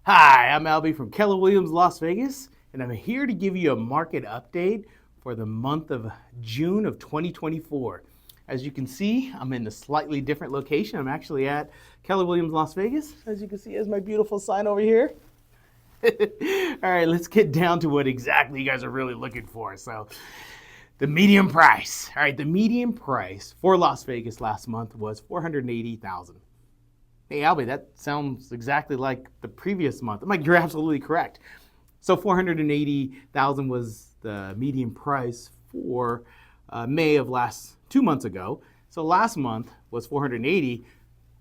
Hi, I'm Albie from Keller Williams, Las Vegas, and I'm here to give you a market update for the month of June of 2024. As you can see, I'm in a slightly different location. I'm actually at Keller Williams, Las Vegas. As you can see, there's my beautiful sign over here. All right, let's get down to what exactly you guys are really looking for. So, the median price. All right, the median price for Las Vegas last month was $480,000. Hey, Albie, that sounds exactly like the previous month. I'm like, you're absolutely correct. So 480,000 was the median price for May of 2 months ago. So last month was 480.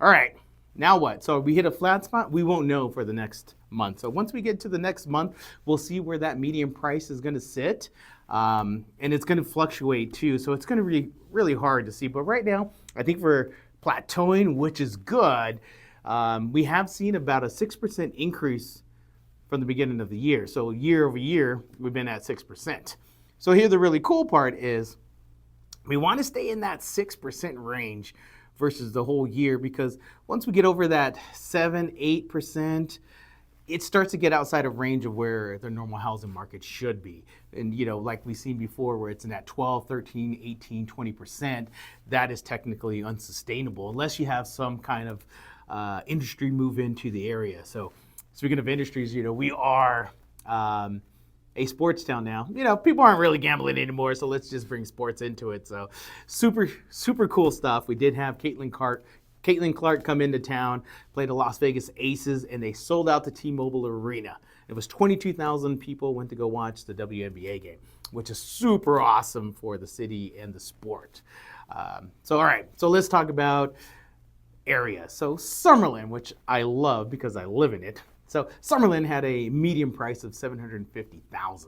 All right, now what? So we hit a flat spot. We won't know for the next month. So once we get to the next month, we'll see where that median price is going to sit. And it's going to fluctuate too. So it's going to be really hard to see. But right now, I think we're plateauing, which is good. We have seen about a 6% increase from the beginning of the year. So year over year, we've been at 6%. So here the really cool part is we want to stay in that 6% range versus the whole year, because once we get over that 7-8%, it starts to get outside of range of where the normal housing market should be. And, like we've seen before, where it's in that 12, 13, 18, 20%, that is technically unsustainable unless you have some kind of industry move into the area. So speaking of industries, we are a sports town now. People aren't really gambling anymore, so let's just bring sports into it. So super, super cool stuff. We did have Caitlin Clark come into town, played the Las Vegas Aces, and they sold out the T-Mobile Arena. It was 22,000 people went to go watch the WNBA game, which is super awesome for the city and the sport. All right, so let's talk about area. So Summerlin, which I love because I live in it. So Summerlin had a median price of $750,000. I'm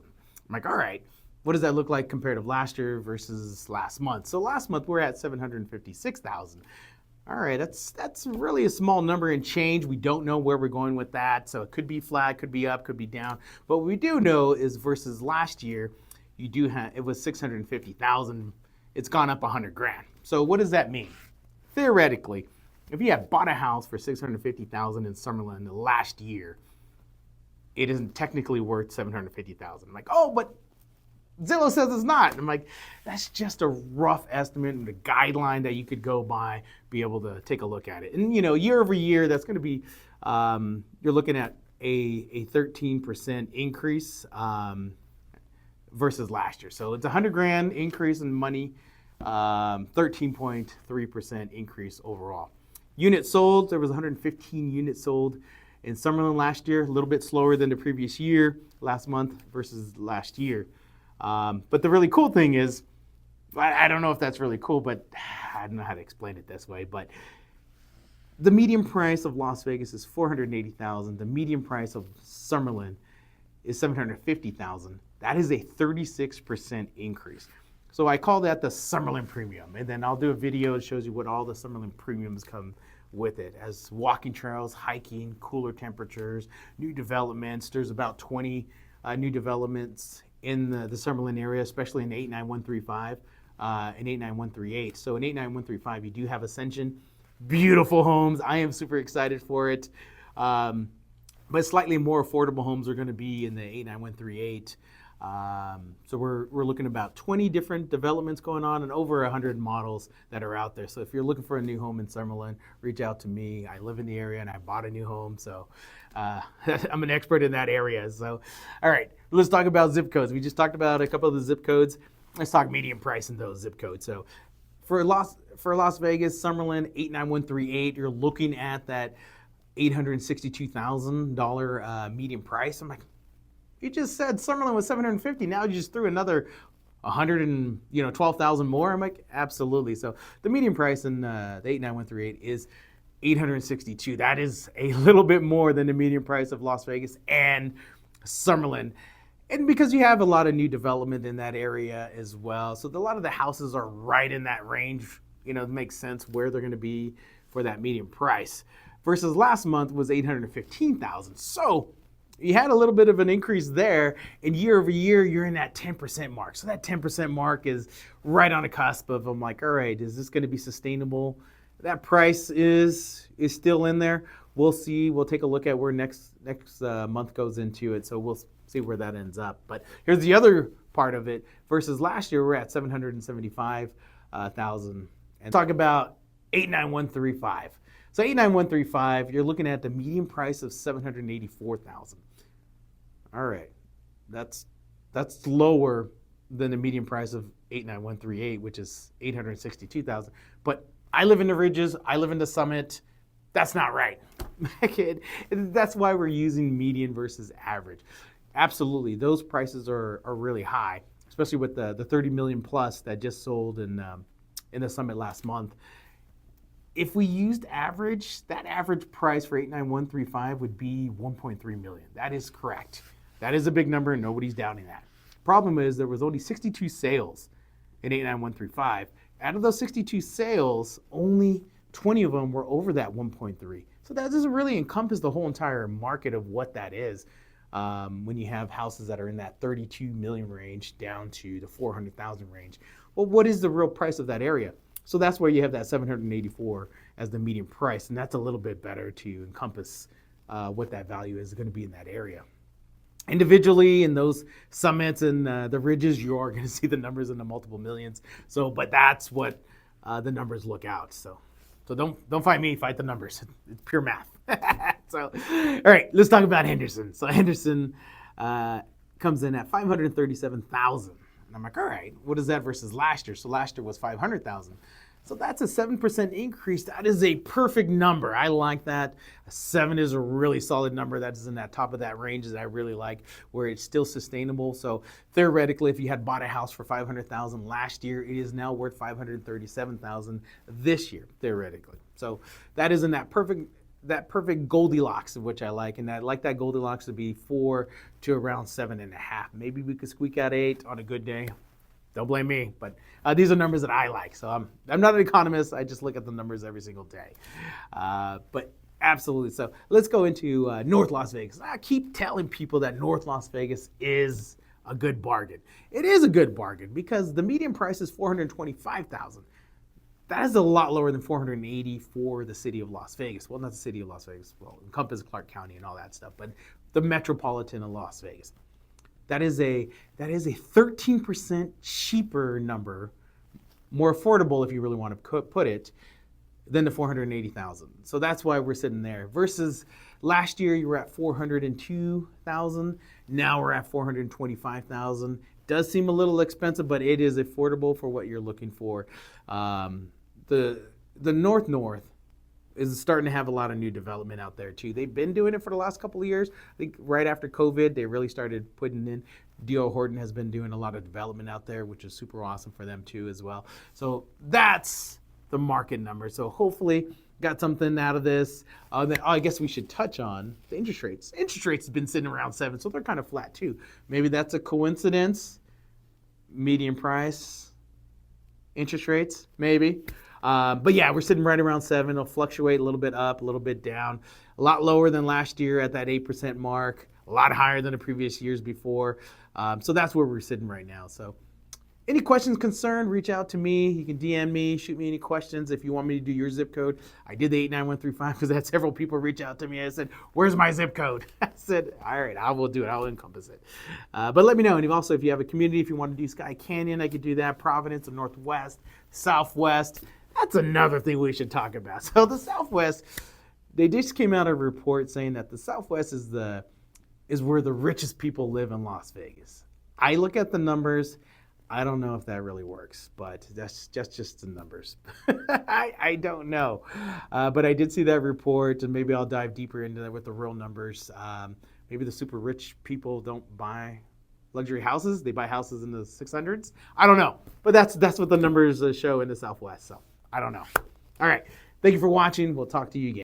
like, all right, what does that look like compared to last year versus last month? So last month we're at $756,000. All right, that's really a small number and change. We don't know where we're going with that. So it could be flat, could be up, could be down. But what we do know is versus last year, it was $650,000. It's gone up $100,000. So what does that mean? Theoretically, if you had bought a house for $650,000 in Summerlin last year, it isn't technically worth $750,000. I'm like, oh, but Zillow says it's not. I'm like, that's just a rough estimate and a guideline that you could go by, be able to take a look at it. And year over year, that's going to be, you're looking at a 13% increase versus last year. So it's $100,000 increase in money, 13.3% increase overall. Units sold, there was 115 units sold in Summerlin last year, a little bit slower than the previous year, last month versus last year. But the really cool thing is, I don't know if that's really cool, but I don't know how to explain it this way, but the median price of Las Vegas is $480,000. The median price of Summerlin is $750,000. That is a 36% increase. So I call that the Summerlin Premium. And then I'll do a video that shows you what all the Summerlin Premiums come with it, as walking trails, hiking, cooler temperatures, new developments. There's about 20 new developments in the Summerlin area, especially in 89135 and 89138. So in 89135, you do have Ascension. Beautiful homes. I am super excited for it. But slightly more affordable homes are going to be in the 89138. So we're looking at about 20 different developments going on and over 100 models that are out there. So if you're looking for a new home in Summerlin, reach out to me. I live in the area and I bought a new home, so I'm an expert in that area. So, all right, let's talk about zip codes. We just talked about a couple of the zip codes. Let's talk median price in those zip codes. So for Las Vegas, Summerlin 89138, you're looking at that $862,000 median price. I'm like, you just said Summerlin was $750,000. Now you just threw another $112,000 more. I'm like, absolutely. So the median price in the 89138 is $862,000. That is a little bit more than the median price of Las Vegas and Summerlin. And because you have a lot of new development in that area as well, so a lot of the houses are right in that range. It makes sense where they're going to be for that median price. Versus last month was $815,000. So you had a little bit of an increase there, and year over year, you're in that 10% mark. So that 10% mark is right on the cusp of, I'm like, all right, is this going to be sustainable? That price is still in there. we'll see. We'll take a look at where next month goes into it. So we'll see where that ends up. But here's the other part of it. Versus last year, we're at 775,000. And talk about 89135. So 89135, you're looking at the median price of 784,000. All right, that's lower than the median price of 89138, which is 862,000. But I live in the Ridges, I live in the Summit. That's not right. That's why we're using median versus average. Absolutely, those prices are really high, especially with the 30 million plus that just sold in the Summit last month. If we used average, that average price for 89135 would be 1.3 million. That is correct. That is a big number, and nobody's doubting that. Problem is there was only 62 sales in 89135. Out of those 62 sales, only 20 of them were over that 1.3. So that doesn't really encompass the whole entire market of what that is. When you have houses that are in that 32 million range down to the 400,000 range. Well, what is the real price of that area? So that's where you have that 784 as the median price, and that's a little bit better to encompass what that value is going to be in that area. Individually, in those summits and the ridges, you are going to see the numbers in the multiple millions. So, but that's what the numbers look out. So don't fight me, fight the numbers. It's pure math. So, all right, let's talk about Henderson. So Henderson comes in at 537,000. And I'm like, all right, what is that versus last year? So last year was 500,000. So that's a 7% increase. That is a perfect number. I like that. A 7 is a really solid number. That is in that top of that range that I really like, where it's still sustainable. So theoretically, if you had bought a house for 500,000 last year, it is now worth 537,000 this year, theoretically. So that is in that perfect Goldilocks, of which I like, and I like that Goldilocks to be 4 to around 7.5. Maybe we could squeak out 8 on a good day. Don't blame me, but these are numbers that I like. So I'm not an economist. I just look at the numbers every single day. But absolutely. So let's go into North Las Vegas. I keep telling people that North Las Vegas is a good bargain. It is a good bargain because the median price is $425,000. That is a lot lower than $480,000 for the city of Las Vegas. Well, not the city of Las Vegas. Well, encompass Clark County and all that stuff, but the metropolitan of Las Vegas. That is a 13% cheaper number, more affordable if you really want to put it, than the $480,000. So that's why we're sitting there. Versus last year, you were at $402,000. Now we're at $425,000. Does seem a little expensive, but it is affordable for what you're looking for. The North is starting to have a lot of new development out there too. They've been doing it for the last couple of years. I think right after COVID, they really started putting in. D.O. Horton has been doing a lot of development out there, which is super awesome for them too as well. So that's the market number. So hopefully got something out of this. I guess we should touch on the interest rates. Interest rates have been sitting around 7, so they're kind of flat too. Maybe that's a coincidence. Median price, interest rates, maybe. But yeah, we're sitting right around 7. It'll fluctuate a little bit up, a little bit down. A lot lower than last year at that 8% mark. A lot higher than the previous years before. So that's where we're sitting right now. So any questions, concern, reach out to me. You can DM me, shoot me any questions if you want me to do your zip code. I did the 89135 because I had several people reach out to me. I said, where's my zip code? I said, all right, I will do it. I'll encompass it. But let me know. And also, if you have a community, if you want to do Sky Canyon, I could do that. Providence, the Northwest, Southwest. That's another thing we should talk about. So the Southwest, they just came out a report saying that the Southwest is where the richest people live in Las Vegas. I look at the numbers. I don't know if that really works, but that's just the numbers. I don't know. But I did see that report, and maybe I'll dive deeper into that with the real numbers. Maybe the super rich people don't buy luxury houses. They buy houses in the 600s. I don't know. But that's what the numbers show in the Southwest. So I don't know. All right. Thank you for watching. We'll talk to you again.